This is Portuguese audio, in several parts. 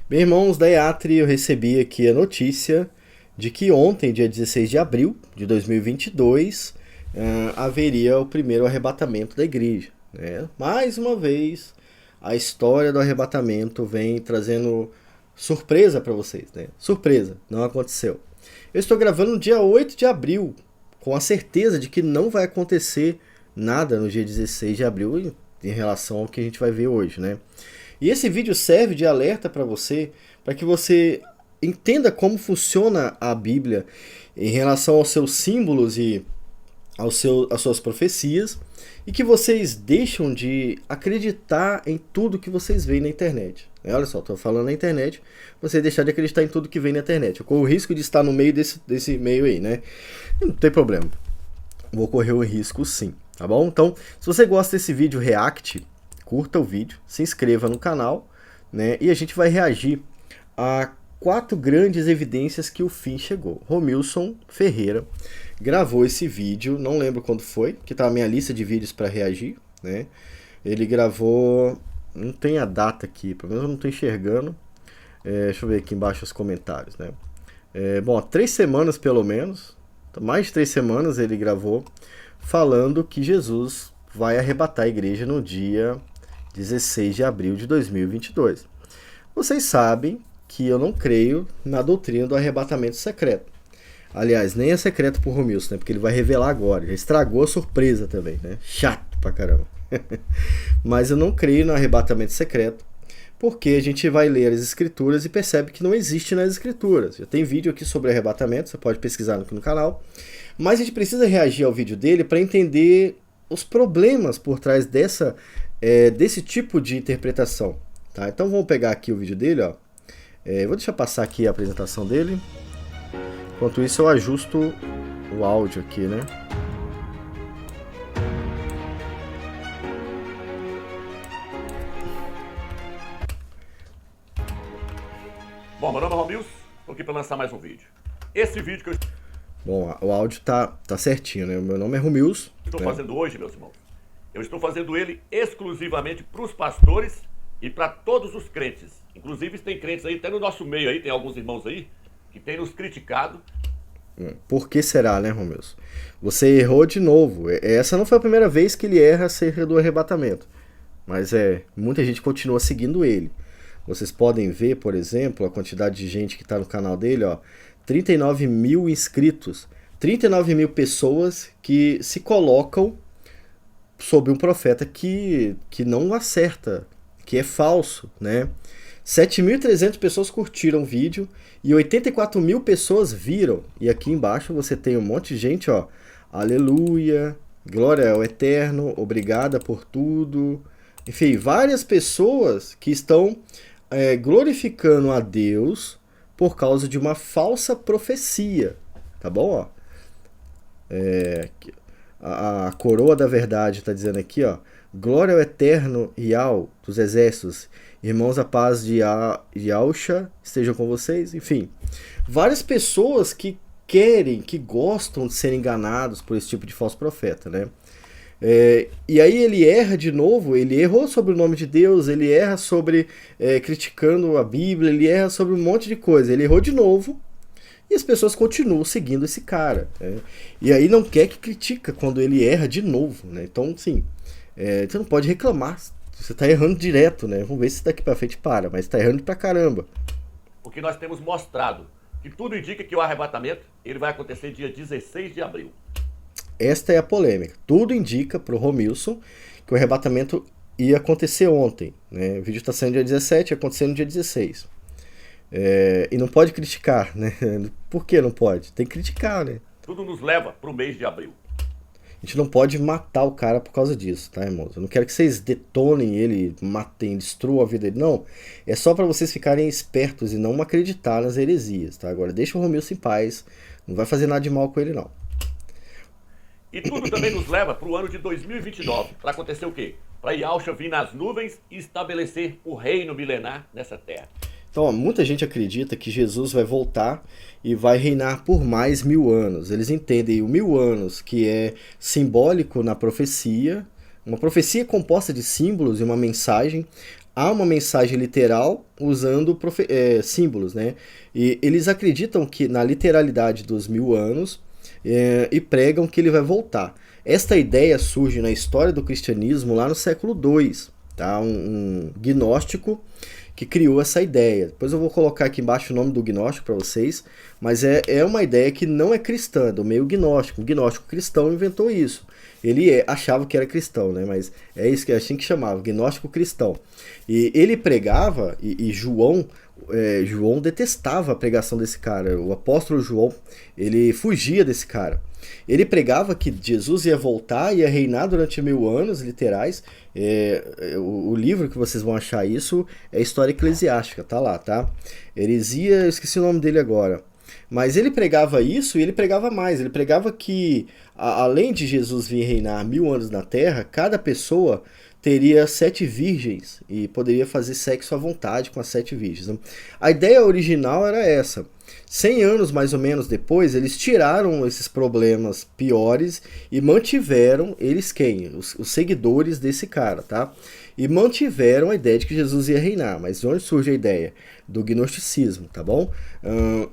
Bem, irmãos da EATRI, eu recebi aqui a notícia de que ontem, dia 16 de abril de 2022, haveria o primeiro arrebatamento da igreja, né? Mais uma vez, a história do arrebatamento vem trazendo surpresa para vocês, né? Surpresa, não aconteceu. Eu estou gravando no dia 8 de abril, com a certeza de que não vai acontecer nada no dia 16 de abril em relação ao que a gente vai ver hoje, né? E esse vídeo serve de alerta para que você entenda como funciona a Bíblia em relação aos seus símbolos e às suas profecias, e que vocês deixam de acreditar em tudo que vocês veem na internet. Olha só, estou falando na internet, você deixar de acreditar em tudo que vem na internet. Eu corro o risco de estar no meio desse meio aí, né? Não tem problema. Vou correr o risco sim, tá bom? Então, se você gosta desse vídeo react, curta o vídeo, se inscreva no canal, né? E a gente vai reagir a 4 grandes evidências que o fim chegou. Romilson Ferreira gravou esse vídeo, não lembro quando foi, que tá na minha lista de vídeos para reagir, né? Ele gravou, não tem a data aqui, pelo menos eu não estou enxergando. Deixa eu ver aqui embaixo os comentários, né? Bom, há 3 semanas pelo menos, mais de 3 semanas ele gravou falando que Jesus vai arrebatar a igreja no dia 16 de abril de 2022. Vocês sabem que eu não creio na doutrina do arrebatamento secreto. Aliás, nem é secreto pro Romilson, né? Porque ele vai revelar agora. Já estragou a surpresa também, né? Chato pra caramba. Mas eu não creio no arrebatamento secreto, porque a gente vai ler as escrituras e percebe que não existe nas escrituras. Já tem vídeo aqui sobre arrebatamento, você pode pesquisar aqui no canal. Mas a gente precisa reagir ao vídeo dele para entender os problemas por trás desse tipo de interpretação. Tá? Então vamos pegar aqui o vídeo dele, ó. Vou deixar passar aqui a apresentação dele. Enquanto isso eu ajusto o áudio aqui, né? Bom, meu nome é Romilson, estou aqui para lançar mais um vídeo. Esse vídeo que eu Bom, o áudio tá certinho, né? O meu nome é Romilson. estou né? fazendo hoje, meus irmãos, eu estou fazendo ele exclusivamente para os pastores e para todos os crentes. Inclusive tem crentes aí, até no nosso meio aí, tem alguns irmãos aí, que tem nos criticado. Por que será, né, Romilson? Você errou de novo. Essa não foi a primeira vez que ele erra acerca do arrebatamento. Mas muita gente continua seguindo ele. Vocês podem ver, por exemplo, a quantidade de gente que está no canal dele, ó, 39 mil inscritos, 39 mil pessoas que se colocam sobre um profeta que não acerta, que é falso, né? 7.300 pessoas curtiram o vídeo e 84 mil pessoas viram. E aqui embaixo você tem um monte de gente, ó, aleluia, glória ao eterno, obrigada por tudo. Enfim, várias pessoas que estão glorificando a Deus por causa de uma falsa profecia, tá bom? Ó? A coroa da verdade está dizendo aqui, ó, glória ao eterno Ial dos exércitos, irmãos, a paz de Yahushua estejam com vocês. Enfim, várias pessoas que gostam de ser enganados por esse tipo de falso profeta, né? E aí ele erra de novo, ele errou sobre o nome de Deus, ele erra sobre criticando a Bíblia, ele erra sobre um monte de coisa, ele errou de novo e as pessoas continuam seguindo esse cara, né? E aí não quer que critica quando ele erra de novo, né? Então, sim, você não pode reclamar, você está errando direto, né? Vamos ver se daqui para frente para, mas está errando pra caramba. Porque nós temos mostrado que tudo indica que o arrebatamento ele vai acontecer dia 16 de abril. Esta é a polêmica. Tudo indica para o Romilson que o arrebatamento ia acontecer ontem, né? O vídeo está saindo dia 17, ia acontecer no dia 16. E não pode criticar, né? Por que não pode? Tem que criticar, né? Tudo nos leva para o mês de abril. A gente não pode matar o cara por causa disso, tá, irmãos? Eu não quero que vocês detonem ele, matem, destruam a vida dele. Não, é só para vocês ficarem espertos e não acreditar nas heresias, tá? Agora deixa o Romilson em paz, não vai fazer nada de mal com ele, não. E tudo também nos leva para o ano de 2029. Para acontecer o quê? Para Yahushua vir nas nuvens e estabelecer o reino milenar nessa terra. Então, ó, muita gente acredita que Jesus vai voltar e vai reinar por mais 1000 anos. Eles entendem o 1000 anos, que é simbólico na profecia, uma profecia composta de símbolos e uma mensagem, há uma mensagem literal usando símbolos, né? E eles acreditam que na literalidade dos 1000 anos e pregam que ele vai voltar. Esta ideia surge na história do cristianismo lá no século II, tá? Um gnóstico que criou essa ideia. Depois eu vou colocar aqui embaixo o nome do gnóstico para vocês, mas é uma ideia que não é cristã, do meio gnóstico. O gnóstico cristão inventou isso. Ele achava que era cristão, né? Mas é isso que é assim que chamava, gnóstico cristão. E ele pregava, e João detestava a pregação desse cara. O apóstolo João, ele fugia desse cara. Ele pregava que Jesus ia voltar, ia reinar durante 1000 anos, literais. O livro que vocês vão achar isso é História Eclesiástica, tá lá, tá? Heresia, eu esqueci o nome dele agora. Mas ele pregava isso e ele pregava mais. Ele pregava que, além de Jesus vir reinar 1000 anos na Terra, cada pessoa teria 7 virgens e poderia fazer sexo à vontade com as 7 virgens. A ideia original era essa. 100 anos mais ou menos depois, eles tiraram esses problemas piores e mantiveram, eles quem? Os seguidores desse cara, tá? E mantiveram a ideia de que Jesus ia reinar. Mas de onde surge a ideia? Do gnosticismo, tá bom?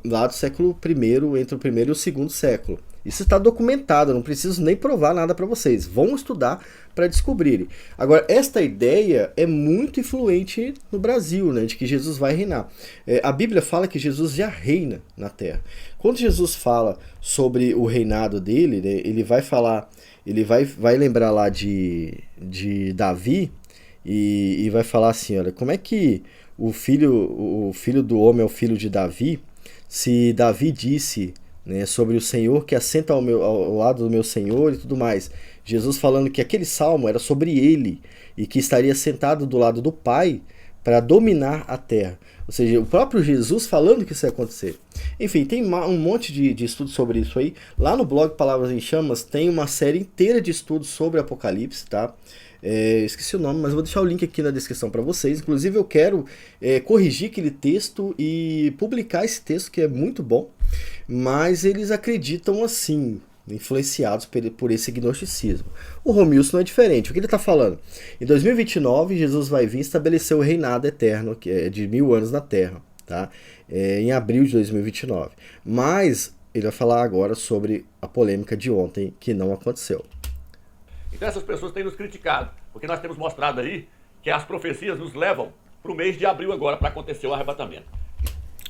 Lá do século I, entre o primeiro e o segundo século. Isso está documentado, eu não preciso nem provar nada para vocês. Vão estudar para descobrirem. Agora, esta ideia é muito influente no Brasil, né, de que Jesus vai reinar. A Bíblia fala que Jesus já reina na Terra. Quando Jesus fala sobre o reinado dele, né, ele vai falar, ele vai lembrar lá de Davi e vai falar assim, olha, como é que o filho do homem é o filho de Davi, se Davi disse, né, sobre o Senhor que assenta ao lado do meu Senhor e tudo mais. Jesus falando que aquele salmo era sobre ele e que estaria sentado do lado do Pai para dominar a terra. Ou seja, o próprio Jesus falando que isso ia acontecer. Enfim, tem um monte de estudos sobre isso aí. Lá no blog Palavras em Chamas tem uma série inteira de estudos sobre Apocalipse, tá? Esqueci o nome, mas eu vou deixar o link aqui na descrição para vocês. Inclusive eu quero corrigir aquele texto e publicar esse texto que é muito bom. Mas eles acreditam assim, influenciados por esse gnosticismo. O Romilson não é diferente. O que ele está falando? Em 2029, Jesus vai vir estabelecer o reinado eterno, que é de 1000 anos na Terra, tá? Em abril de 2029. Mas ele vai falar agora sobre a polêmica de ontem, que não aconteceu. Então essas pessoas têm nos criticado, porque nós temos mostrado aí que as profecias nos levam para o mês de abril agora, para acontecer o arrebatamento.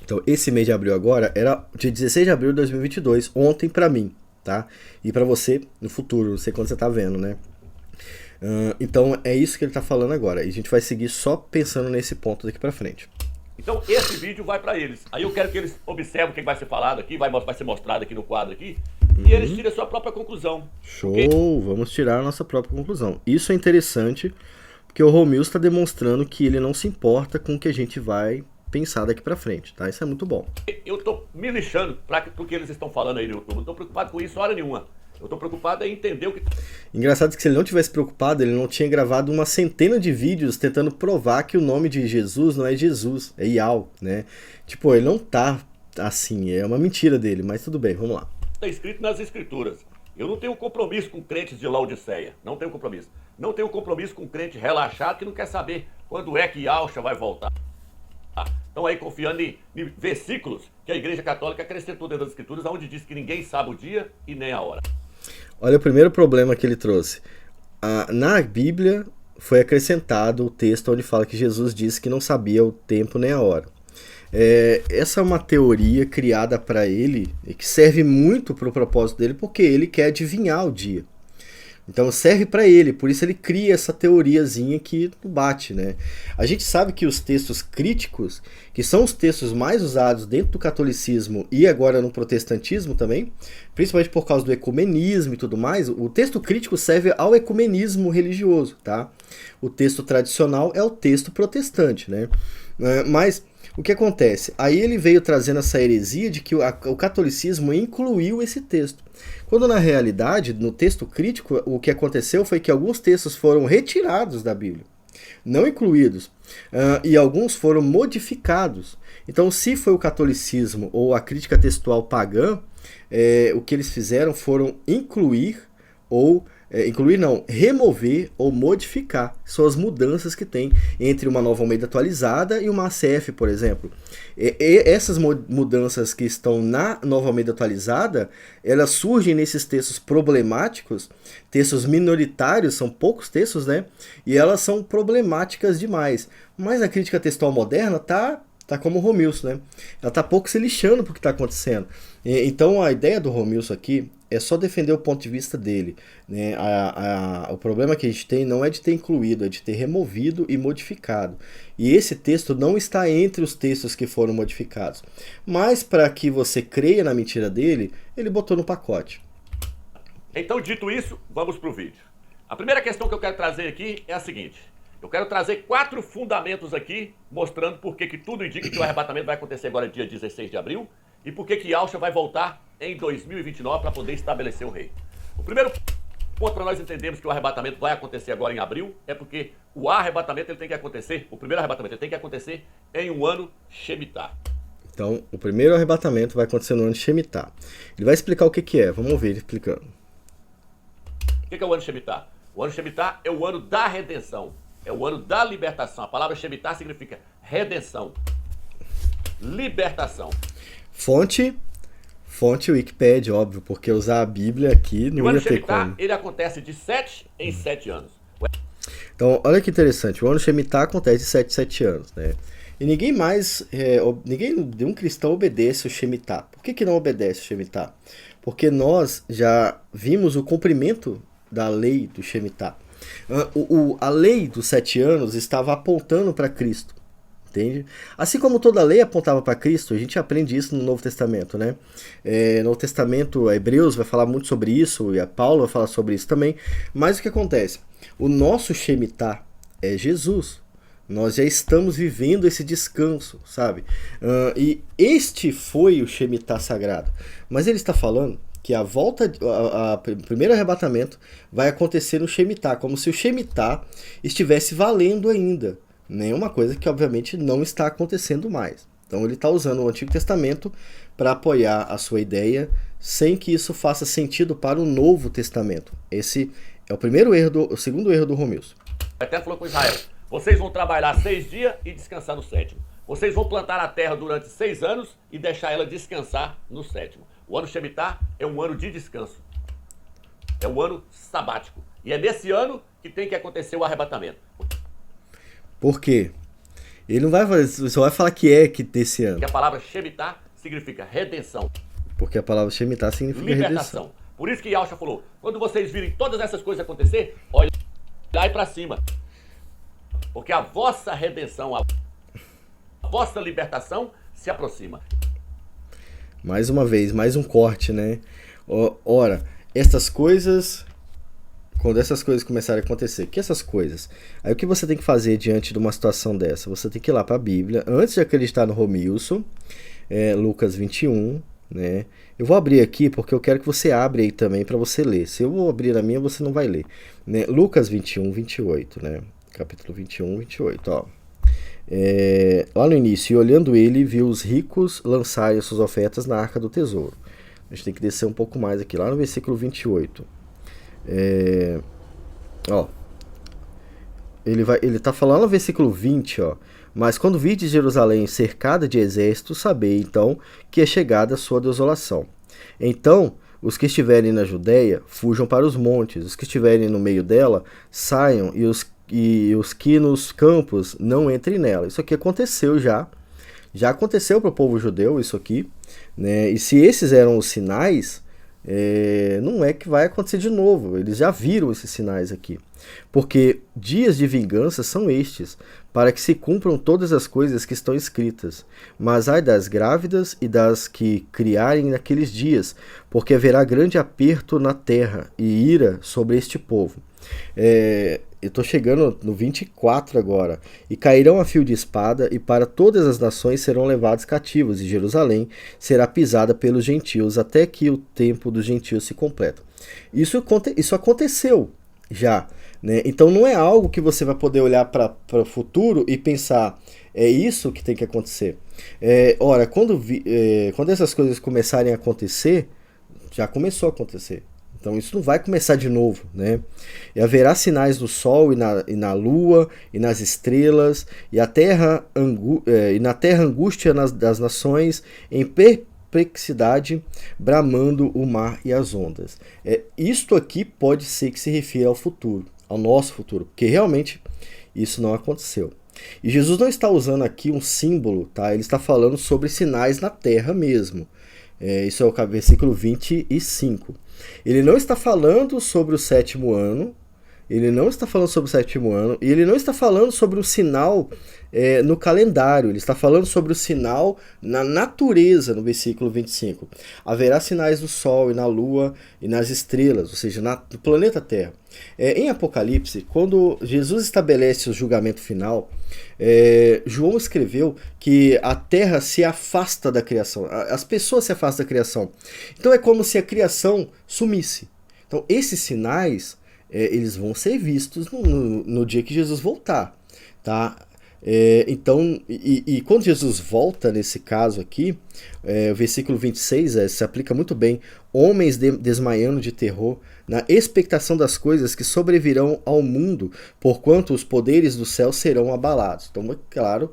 Então, esse mês de abril agora era dia 16 de abril de 2022, ontem pra mim, tá? E pra você no futuro, não sei quando você tá vendo, né? Então, é isso que ele tá falando agora. E a gente vai seguir só pensando nesse ponto daqui pra frente. Então, esse vídeo vai pra eles. Aí eu quero que eles observem o que vai ser falado aqui, vai ser mostrado aqui no quadro aqui, e eles tirem a sua própria conclusão. Show! Porque... Vamos tirar a nossa própria conclusão. Isso é interessante, porque o Romilson está demonstrando que ele não se importa com o que a gente vai pensar daqui pra frente, tá? Isso é muito bom. Eu tô me lixando pro que eles estão falando aí no YouTube. Não tô preocupado com isso hora nenhuma. Eu tô preocupado em entender o que... Engraçado que se ele não tivesse preocupado, ele não tinha gravado uma centena de vídeos tentando provar que o nome de Jesus não é Jesus, é Yahweh, né? Tipo, ele não tá assim, é uma mentira dele, mas tudo bem, vamos lá. Tá escrito nas escrituras. Eu não tenho compromisso com crentes de Laodiceia. Não tenho compromisso. Não tenho compromisso com crente relaxado que não quer saber quando é que Yahshua vai voltar. Estão aí confiando em versículos que a Igreja Católica acrescentou dentro das Escrituras, onde diz que ninguém sabe o dia e nem a hora. Olha o primeiro problema que ele trouxe. Na Bíblia foi acrescentado o texto onde fala que Jesus disse que não sabia o tempo nem a hora. Essa é uma teoria criada para ele e que serve muito para o propósito dele, porque ele quer adivinhar o dia. Então serve para ele, por isso ele cria essa teoriazinha que não bate, né? A gente sabe que os textos críticos, que são os textos mais usados dentro do catolicismo e agora no protestantismo também, principalmente por causa do ecumenismo e tudo mais, o texto crítico serve ao ecumenismo religioso, tá? O texto tradicional é o texto protestante, né? Mas o que acontece? Aí ele veio trazendo essa heresia de que o catolicismo incluiu esse texto. Quando na realidade, no texto crítico, o que aconteceu foi que alguns textos foram retirados da Bíblia, não incluídos, e alguns foram modificados. Então, se foi o catolicismo ou a crítica textual pagã, o que eles fizeram foram incluir ou incluir não, remover ou modificar. São as mudanças que tem entre uma Nova Almeida atualizada e uma ACF, por exemplo. Essas mudanças que estão na Nova Almeida atualizada, elas surgem nesses textos problemáticos, textos minoritários, são poucos textos, né? E elas são problemáticas demais. Mas a crítica textual moderna tá como o Romilson, né? Ela tá pouco se lixando pro que tá acontecendo. Então a ideia do Romilson aqui é só defender o ponto de vista dele, né? O problema que a gente tem não é de ter incluído, é de ter removido e modificado. E esse texto não está entre os textos que foram modificados. Mas para que você creia na mentira dele, ele botou no pacote. Então, dito isso, vamos pro vídeo. A primeira questão que eu quero trazer aqui é a seguinte. Eu quero trazer 4 fundamentos aqui, mostrando por que tudo indica que o arrebatamento vai acontecer agora dia 16 de abril e por que Yahshua vai voltar em 2029 para poder estabelecer o reino. O primeiro ponto para nós entendermos que o arrebatamento vai acontecer agora em abril é porque o arrebatamento ele tem que acontecer, o primeiro arrebatamento ele tem que acontecer em um ano Shemitah. Então, o primeiro arrebatamento vai acontecer no ano de Shemitah. Ele vai explicar o que é, vamos ver ele explicando. O que é o ano Shemitah? O ano Shemitah é o ano da redenção. É o ano da libertação. A palavra Shemitah significa redenção, libertação. Fonte Wikipedia, óbvio, porque usar a Bíblia aqui não ia ter como. O ano Shemitah, ele acontece de 7 em 7 anos. Então, olha que interessante, o ano Shemitah acontece de 7 em 7 anos, né? E nenhum cristão obedece o Shemitah. Por que não obedece o Shemitah? Porque nós já vimos o cumprimento da lei do Shemitah. A lei dos 7 anos estava apontando para Cristo, entende? Assim como toda lei apontava para Cristo, a gente aprende isso no Novo Testamento, né? No Novo Testamento, Hebreus vai falar muito sobre isso, e a Paulo vai falar sobre isso também. Mas o que acontece? O nosso Shemitah é Jesus. Nós já estamos vivendo esse descanso, sabe? E este foi o Shemitah sagrado. Mas ele está falando que a volta, o primeiro arrebatamento vai acontecer no Shemitah, como se o Shemitah estivesse valendo ainda. Nenhuma coisa que obviamente não está acontecendo mais. Então ele está usando o Antigo Testamento para apoiar a sua ideia, sem que isso faça sentido para o Novo Testamento. Esse é o segundo erro do Romilson. O Eterno falou com Israel: vocês vão trabalhar 6 dias e descansar no 7º. Vocês vão plantar a terra durante 6 anos e deixar ela descansar no 7º. O ano Shemitah é um ano de descanso. É um ano sabático. E é nesse ano que tem que acontecer o arrebatamento. Por quê? Ele não vai fazer, só vai falar que desse ano. Porque a palavra Shemitah significa redenção. Porque a palavra Shemitah significa libertação. Redenção. Por isso que Yahshua falou: quando vocês virem todas essas coisas acontecer, olhem para cima. Porque a vossa redenção, a vossa libertação se aproxima. Mais uma vez, mais um corte, né? Ora, quando essas coisas começarem a acontecer, que essas coisas? Aí o que você tem que fazer diante de uma situação dessa? Você tem que ir lá para a Bíblia, antes de acreditar no Romilson, Lucas 21, né? Eu vou abrir aqui porque eu quero que você abra aí também para você ler. Se eu vou abrir a minha, você não vai ler, né? Lucas 21, 28, né? Capítulo 21, 28, ó. Lá no início, e olhando ele, viu os ricos lançarem suas ofertas na arca do tesouro. A gente tem que descer um pouco mais aqui, lá no versículo 28. Ele tá falando no versículo 20, ó. Mas quando vides Jerusalém cercada de exércitos, sabei então que é chegada a sua desolação. Então os que estiverem na Judéia fujam para os montes, os que estiverem no meio dela saiam, e os que nos campos não entrem nela. Isso aqui aconteceu já aconteceu para o povo judeu isso aqui, né? E se esses eram os sinais, não é que vai acontecer de novo. Eles já viram esses sinais aqui, porque dias de vingança são estes, para que se cumpram todas as coisas que estão escritas. Mas ai das grávidas e das que criarem naqueles dias, porque haverá grande aperto na terra e ira sobre este povo. Eu estou chegando no 24 agora. E cairão a fio de espada, e para todas as nações serão levados cativos, e Jerusalém será pisada pelos gentios, até que o tempo dos gentios se completa. Isso aconteceu já, né? Então não é algo que você vai poder olhar para o futuro e pensar, é isso que tem que acontecer. Quando essas coisas começarem a acontecer, já começou a acontecer. Então isso não vai começar de novo, né? E haverá sinais no sol e na lua e nas estrelas, e na terra angústia das nações, em perplexidade, bramando o mar e as ondas. Isto aqui pode ser que se refira ao futuro, ao nosso futuro, porque realmente isso não aconteceu. E Jesus não está usando aqui um símbolo, tá? Ele está falando sobre sinais na terra mesmo. Isso é o versículo 25. Ele não está falando sobre o sétimo ano, ele não está falando sobre o sétimo ano, e ele não está falando sobre o sinal no calendário, ele está falando sobre o sinal na natureza, no versículo 25. Haverá sinais no sol e na lua e nas estrelas, ou seja, no planeta Terra. Em Apocalipse, quando Jesus estabelece o julgamento final, João escreveu que a Terra se afasta da criação, as pessoas se afastam da criação. Então é como se a criação sumisse. Então esses sinais eles vão ser vistos no dia que Jesus voltar, tá? Então, quando Jesus volta, nesse caso aqui, o versículo 26 se aplica muito bem. Homens desmaiando de terror, na expectação das coisas que sobrevirão ao mundo, porquanto os poderes do céu serão abalados. Então, é claro,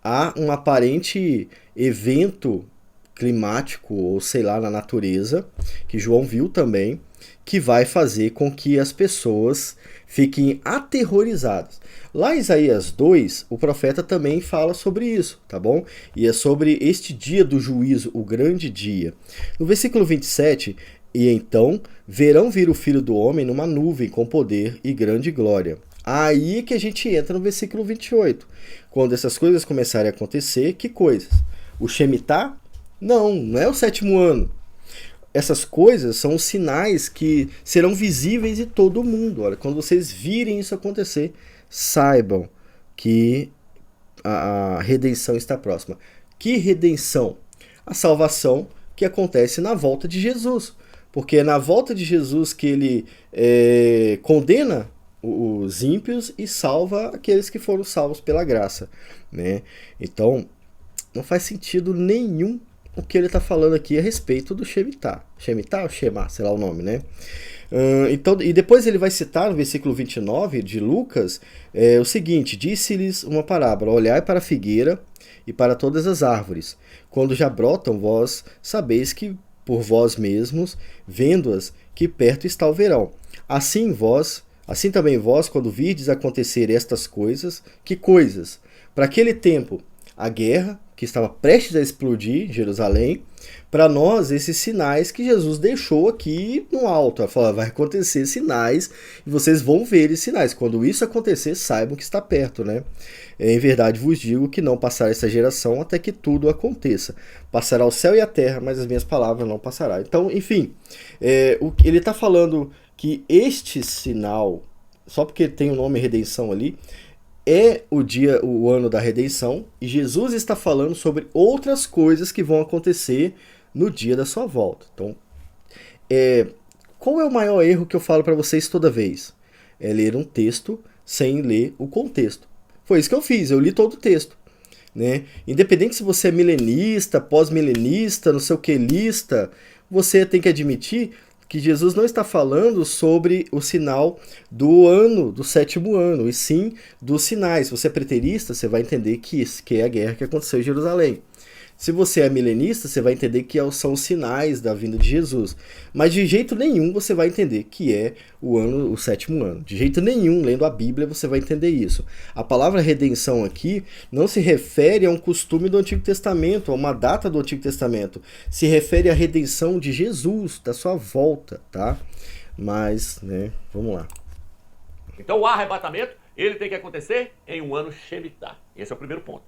há um aparente evento climático, ou sei lá, na natureza, que João viu também, que vai fazer com que as pessoas fiquem aterrorizadas. Lá em Isaías 2, o profeta também fala sobre isso, tá bom? E é sobre este dia do juízo, o grande dia. No versículo 27, e então verão vir o Filho do Homem numa nuvem com poder e grande glória. Aí que a gente entra no versículo 28. Quando essas coisas começarem a acontecer, que coisas? O Shemitah? Não é o sétimo ano. Essas coisas são os sinais que serão visíveis em todo o mundo. Olha, quando vocês virem isso acontecer, saibam que a redenção está próxima. Que redenção? A salvação que acontece na volta de Jesus. Porque é na volta de Jesus que ele condena os ímpios e salva aqueles que foram salvos pela graça, né? Então, não faz sentido nenhum o que ele está falando aqui a respeito do Shemitah. Shemitah ou Shema, sei lá o nome, né? Então, e depois ele vai citar no versículo 29 de Lucas o seguinte: disse-lhes uma parábola, olhai para a figueira e para todas as árvores. Quando já brotam, vós sabeis que por vós mesmos, vendo-as, que perto está o verão. Assim também vós, quando virdes acontecer estas coisas, que coisas? Para aquele tempo, a guerra, que estava prestes a explodir em Jerusalém, para nós, esses sinais que Jesus deixou aqui no alto. Ela falou, vai acontecer sinais e vocês vão ver esses sinais. Quando isso acontecer, saibam que está perto, né? Em verdade vos digo que não passará essa geração até que tudo aconteça. Passará o céu e a terra, mas as minhas palavras não passarão. Então, enfim, ele está falando que este sinal, só porque tem o nome redenção ali, é o ano da redenção, e Jesus está falando sobre outras coisas que vão acontecer no dia da sua volta. Então, qual é o maior erro que eu falo para vocês toda vez? É ler um texto sem ler o contexto. Foi isso que eu fiz, eu li todo o texto, né? Independente se você é milenista, pós-milenista, não sei o que lista, você tem que admitir que Jesus não está falando sobre o sinal do sétimo ano, e sim dos sinais. Se você é preterista, você vai entender que é a guerra que aconteceu em Jerusalém. Se você é milenista, você vai entender que são os sinais da vinda de Jesus. Mas de jeito nenhum você vai entender que é o sétimo ano. De jeito nenhum, lendo a Bíblia, você vai entender isso. A palavra redenção aqui não se refere a um costume do Antigo Testamento, a uma data do Antigo Testamento. Se refere à redenção de Jesus, da sua volta, tá? Mas, né, vamos lá. Então o arrebatamento, ele tem que acontecer em um ano Shemitah. Esse é o primeiro ponto.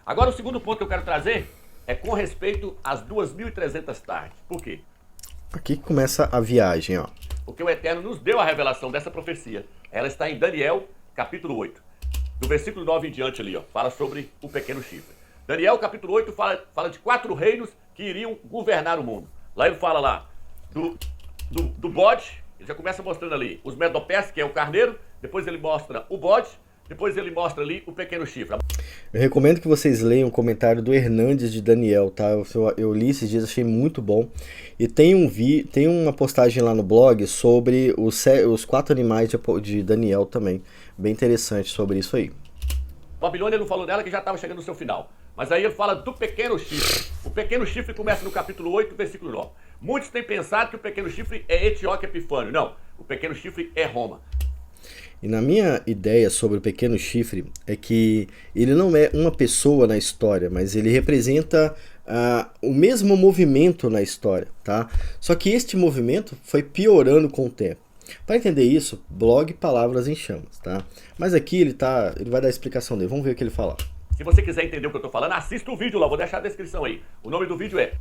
Agora o segundo ponto que eu quero trazer é com respeito às 2.300 tardes. Por quê? Aqui começa a viagem, ó. Porque o Eterno nos deu a revelação dessa profecia. Ela está em Daniel, capítulo 8. Do versículo 9 em diante ali, ó, fala sobre o pequeno chifre. Daniel, capítulo 8, fala de 4 reinos que iriam governar o mundo. Lá ele fala lá do bode, ele já começa mostrando ali os medopés, que é o carneiro, depois ele mostra o bode, depois ele mostra ali o pequeno chifre. Eu recomendo que vocês leiam o comentário do Hernandes de Daniel, tá? Eu li esses dias, achei muito bom. E tem uma postagem lá no blog sobre os 4 animais de Daniel também. Bem interessante sobre isso aí. Babilônia não falou dela que já estava chegando no seu final. Mas aí ele fala do pequeno chifre. O pequeno chifre começa no capítulo 8, versículo 9. Muitos têm pensado que o pequeno chifre é Etíoque Epifânio. Não, o pequeno chifre é Roma. E na minha ideia sobre o pequeno chifre é que ele não é uma pessoa na história, mas ele representa o mesmo movimento na história, tá? Só que este movimento foi piorando com o tempo. Para entender isso, blog Palavras em Chamas, tá? Mas aqui ele vai dar a explicação dele. Vamos ver o que ele fala. Se você quiser entender o que eu estou falando, assista o vídeo lá, vou deixar a descrição aí. O nome do vídeo é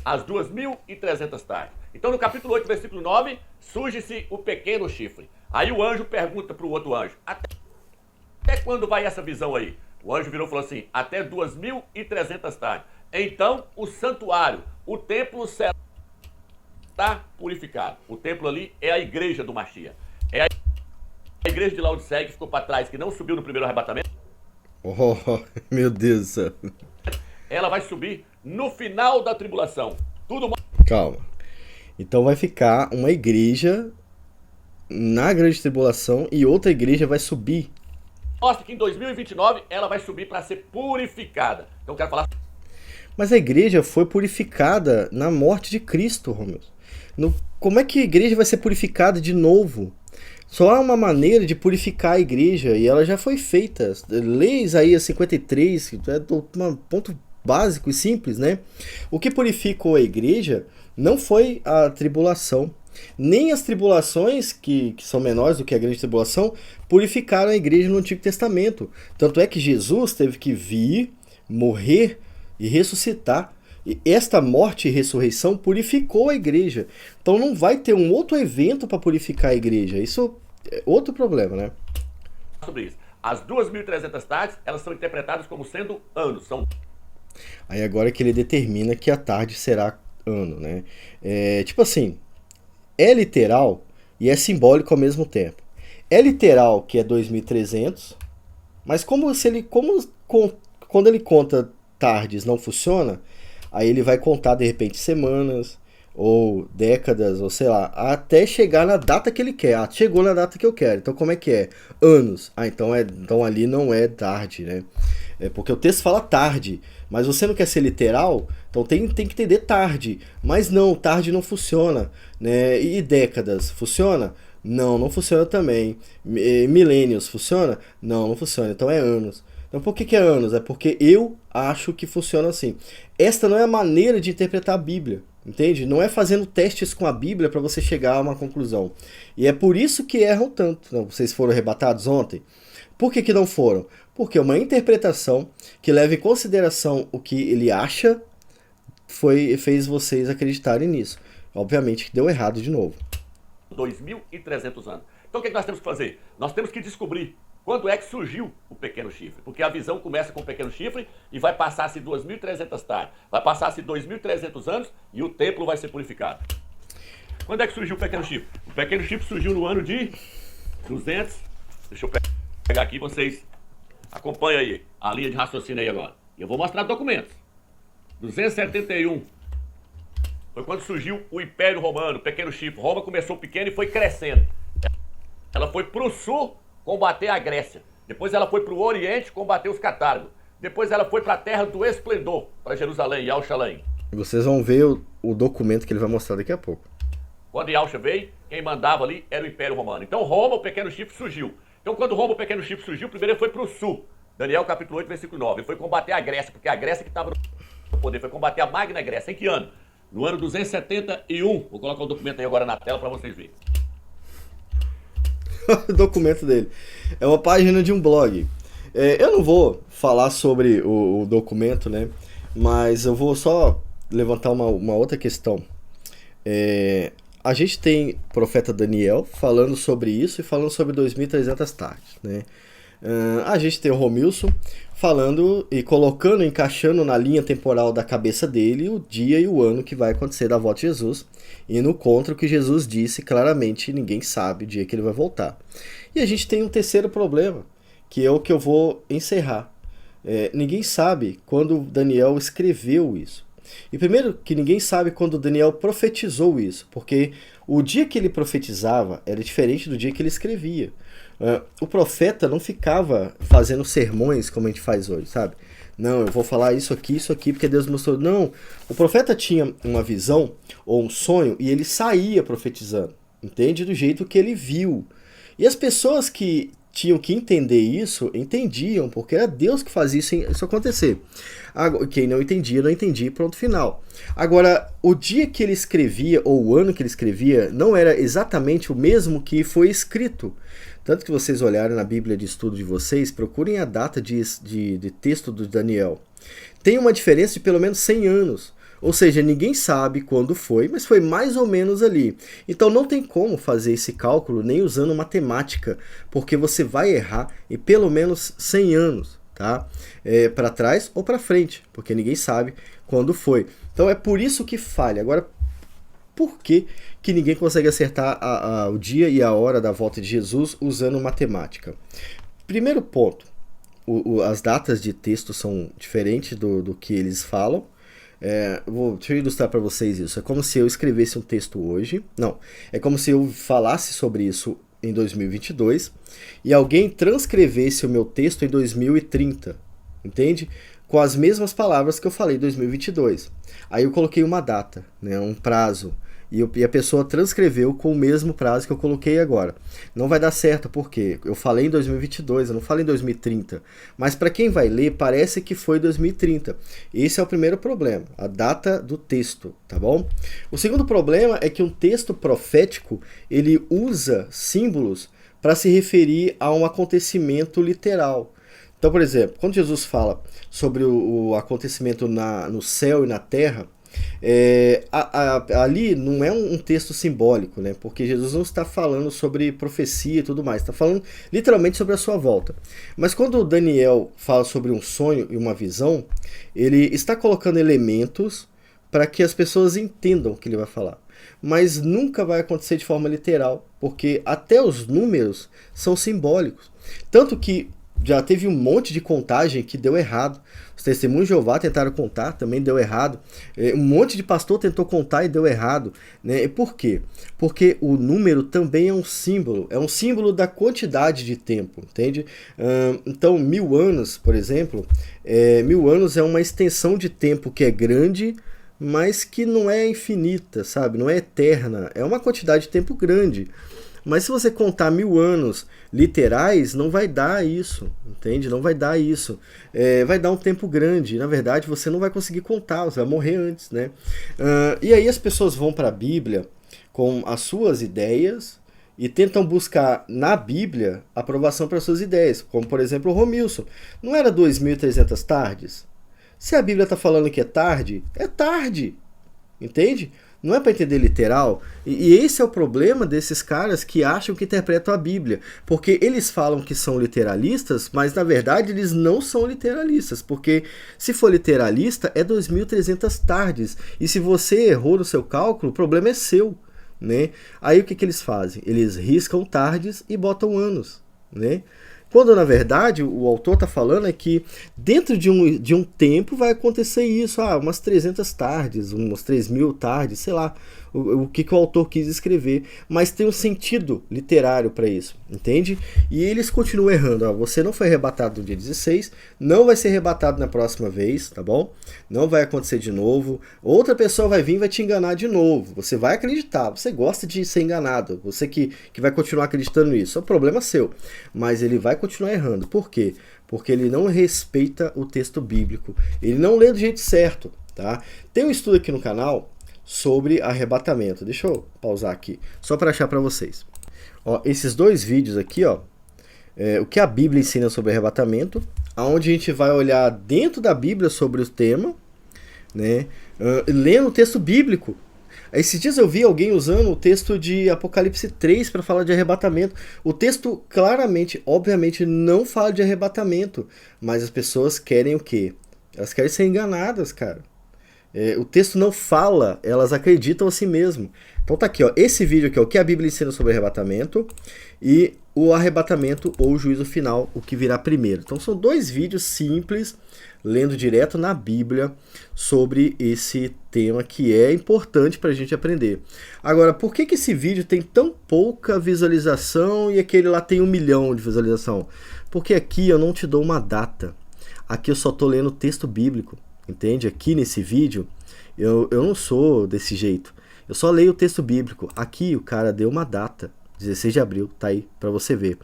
As 2.300 Tardes. Então no capítulo 8, versículo 9, surge-se o pequeno chifre. Aí o anjo pergunta para o outro anjo, até quando vai essa visão aí? O anjo virou e falou assim, até 2.300 tardes. Então o santuário, o templo será purificado. O templo ali é a igreja do Mashiach. É a igreja de Laodiceia que ficou para trás, que não subiu no primeiro arrebatamento. Oh, meu Deus do céu. Ela vai subir no final da tribulação. Tudo. Calma. Então vai ficar uma igreja na grande tribulação e outra igreja vai subir. Mostra que em 2029 ela vai subir para ser purificada. Então eu quero falar. Mas a igreja foi purificada na morte de Cristo, Romeu. Como é que a igreja vai ser purificada de novo? Só há uma maneira de purificar a igreja e ela já foi feita. Lê Isaías 53, que é um ponto básico e simples, né? O que purificou a igreja não foi a tribulação, nem as tribulações que são menores do que a grande tribulação purificaram a igreja no Antigo Testamento. Tanto é que Jesus teve que vir, morrer e ressuscitar. E esta morte e ressurreição purificou a igreja. Então não vai ter um outro evento para purificar a igreja. Isso é outro problema, né? Sobre isso. As 2.300 tardes, elas são interpretadas como sendo anos. Aí agora que ele determina que a tarde será ano, né? Tipo assim, é literal e é simbólico ao mesmo tempo. É literal que é 2.300, mas quando ele conta tardes não funciona, aí ele vai contar de repente semanas ou décadas, ou sei lá, até chegar na data que ele quer. Chegou na data que eu quero. Então como é que é? Anos. Então ali não é tarde, né? É porque o texto fala tarde, mas você não quer ser literal, então tem que entender tarde. Mas não, tarde não funciona, né? E décadas, funciona? Não funciona também. Milênios, funciona? Não funciona. Então é anos. Então por que é anos? É porque eu acho que funciona assim. Esta não é a maneira de interpretar a Bíblia, entende? Não é fazendo testes com a Bíblia para você chegar a uma conclusão. E é por isso que erram tanto. Não, vocês foram arrebatados ontem? Por que não foram? Porque uma interpretação que leva em consideração o que ele acha fez vocês acreditarem nisso. Obviamente que deu errado de novo. 2.300 anos. Então o que nós temos que fazer? Nós temos que descobrir quando é que surgiu o pequeno chifre. Porque a visão começa com o pequeno chifre e vai passar-se 2.300 tardes. Vai passar-se 2.300 anos e o templo vai ser purificado. Quando é que surgiu o pequeno chifre? O pequeno chifre surgiu no ano de 200. Deixa eu pegar aqui, vocês acompanham aí a linha de raciocínio aí agora. E eu vou mostrar documentos. 271 foi quando surgiu o Império Romano, o pequeno chifre. Roma começou pequeno e foi crescendo. Ela foi para o sul combater a Grécia. Depois ela foi para o Oriente combater os catáragos. Depois ela foi para a terra do esplendor, para Jerusalém, Yalchalaim. Vocês vão ver o documento que ele vai mostrar daqui a pouco. Quando Yalcha veio, quem mandava ali era o Império Romano. Então Roma, o pequeno chifre, surgiu. Então quando Roma, o pequeno chifre, surgiu, primeiro ele foi para o sul. Daniel capítulo 8, versículo 9. Ele foi combater a Grécia, porque a Grécia que estava no poder. Foi combater a Magna Grécia. Em que ano? No ano 271. Vou colocar o documento aí agora na tela para vocês verem. O documento dele. É uma página de um blog. Eu não vou falar sobre o documento, né? Mas eu vou só levantar uma outra questão. A gente tem o profeta Daniel falando sobre isso e falando sobre 2.300 tardes, né? A gente tem o Romilson falando e colocando, encaixando na linha temporal da cabeça dele o dia e o ano que vai acontecer da volta de Jesus, indo contra o que Jesus disse claramente, ninguém sabe o dia que ele vai voltar. E a gente tem um terceiro problema, que é o que eu vou encerrar. ninguém sabe quando Daniel escreveu isso. E primeiro que ninguém sabe quando Daniel profetizou isso, porque o dia que ele profetizava era diferente do dia que ele escrevia. O profeta não ficava fazendo sermões como a gente faz hoje, sabe? Não, eu vou falar isso aqui, porque Deus mostrou. Não, o profeta tinha uma visão ou um sonho e ele saía profetizando, entende? Do jeito que ele viu. E as pessoas que tinham que entender isso, entendiam, porque era Deus que fazia isso acontecer. Quem não entendia, não entendia, pronto, final. Agora, o dia que ele escrevia, ou o ano que ele escrevia, não era exatamente o mesmo que foi escrito. Tanto que vocês olharem na Bíblia de estudo de vocês, procurem a data de texto do Daniel. Tem uma diferença de pelo menos 100 anos. Ou seja, ninguém sabe quando foi, mas foi mais ou menos ali. Então não tem como fazer esse cálculo nem usando matemática, porque você vai errar em pelo menos 100 anos, tá? Para trás ou para frente, porque ninguém sabe quando foi. Então é por isso que falha. Agora, por que ninguém consegue acertar o dia e a hora da volta de Jesus usando matemática? Primeiro ponto, as datas de texto são diferentes do que eles falam. Deixa eu ilustrar para vocês isso. É como se eu escrevesse um texto hoje. Não, é como se eu falasse sobre isso em 2022 e alguém transcrevesse o meu texto em 2030, entende? Com as mesmas palavras que eu falei em 2022. Aí eu coloquei uma data, né, um prazo, e a pessoa transcreveu com o mesmo prazo que eu coloquei agora. Não vai dar certo, porque eu falei em 2022, eu não falei em 2030. Mas para quem vai ler, parece que foi 2030. Esse é o primeiro problema, a data do texto, tá bom? O segundo problema é que um texto profético, ele usa símbolos para se referir a um acontecimento literal. Então, por exemplo, quando Jesus fala sobre o acontecimento no céu e na terra, ali não é um texto simbólico, né? Porque Jesus não está falando sobre profecia e tudo mais, está falando literalmente sobre a sua volta. Mas quando Daniel fala sobre um sonho e uma visão, ele está colocando elementos para que as pessoas entendam o que ele vai falar. Mas nunca vai acontecer de forma literal, porque até os números são simbólicos. Tanto que já teve um monte de contagem que deu errado. Os testemunhos de Jeová tentaram contar, também deu errado. Um monte de pastor tentou contar e deu errado, né? E por quê? Porque o número também é um símbolo da quantidade de tempo, entende? Então, 1000 anos, por exemplo, 1000 anos é uma extensão de tempo que é grande, mas que não é infinita, sabe? Não é eterna, é uma quantidade de tempo grande. Mas se você contar 1000 anos literais, não vai dar isso, entende? Não vai dar isso. Vai dar um tempo grande. Na verdade, você não vai conseguir contar, você vai morrer antes, né? E aí as pessoas vão para a Bíblia com as suas ideias e tentam buscar na Bíblia aprovação para suas ideias. Como, por exemplo, o Romilson. Não era 2300 tardes? Se a Bíblia está falando que é tarde, entende? Não é para entender literal. E esse é o problema desses caras que acham que interpretam a Bíblia. Porque eles falam que são literalistas, mas na verdade eles não são literalistas. Porque se for literalista, é 2300 tardes. E se você errou no seu cálculo, o problema é seu, né? Aí o que eles fazem? Eles riscam tardes e botam anos, né? Quando, na verdade, o autor está falando é que dentro de um tempo vai acontecer isso, umas 300 tardes, umas 3000 tardes, sei lá, o que o autor quis escrever, mas tem um sentido literário para isso, entende? E eles continuam errando, você não foi arrebatado no dia 16, não vai ser arrebatado na próxima vez, tá bom? Não vai acontecer de novo, outra pessoa vai vir e vai te enganar de novo, você vai acreditar, você gosta de ser enganado, você que vai continuar acreditando nisso, é um problema seu, mas ele vai continuar errando, por quê? Porque ele não respeita o texto bíblico, ele não lê do jeito certo, tá? Tem um estudo aqui no canal sobre arrebatamento. Deixa eu pausar aqui, só para achar para vocês. Esses dois vídeos aqui, o que a Bíblia ensina sobre arrebatamento, onde a gente vai olhar dentro da Bíblia sobre o tema, né, lendo o texto bíblico. Esses dias eu vi alguém usando o texto de Apocalipse 3 para falar de arrebatamento. O texto claramente, obviamente, não fala de arrebatamento, mas as pessoas querem o quê? Elas querem ser enganadas, cara. O texto não fala, elas acreditam a si mesmo. Então tá aqui, ó, esse vídeo aqui é o que a Bíblia ensina sobre arrebatamento e o arrebatamento ou o juízo final, o que virá primeiro. Então são dois vídeos simples, lendo direto na Bíblia sobre esse tema que é importante para a gente aprender. Agora, por que esse vídeo tem tão pouca visualização e aquele lá tem 1 milhão de visualização? Porque aqui eu não te dou uma data. Aqui eu só estou lendo o texto bíblico, entende? Aqui nesse vídeo eu não sou desse jeito. Eu só leio o texto bíblico. Aqui o cara deu uma data. 16 de abril, tá aí para você ver.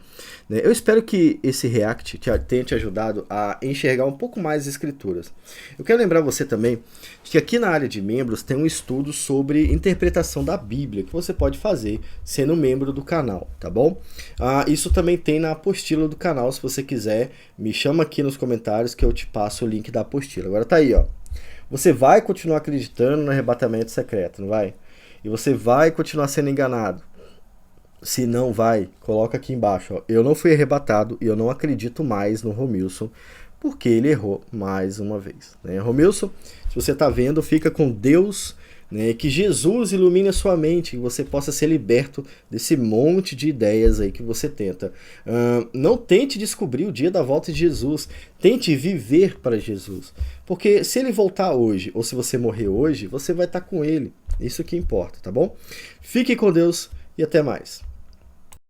Eu espero que esse react tenha te ajudado a enxergar um pouco mais as escrituras. Eu quero lembrar você também que aqui na área de membros tem um estudo sobre interpretação da Bíblia que você pode fazer sendo membro do canal, tá bom? Isso também tem na apostila do canal, se você quiser, me chama aqui nos comentários que eu te passo o link da apostila. Agora tá aí, ó. Você vai continuar acreditando no arrebatamento secreto, não vai? E você vai continuar sendo enganado. Se não vai, coloca aqui embaixo, ó, eu não fui arrebatado e eu não acredito mais no Romilson, porque ele errou mais uma vez. Romilson, se você está vendo, fica com Deus, que Jesus ilumine a sua mente, que você possa ser liberto desse monte de ideias aí que você tenta. Não tente descobrir o dia da volta de Jesus, tente viver para Jesus, porque se ele voltar hoje, ou se você morrer hoje, você vai estar com ele, isso que importa, tá bom? Fique com Deus e até mais.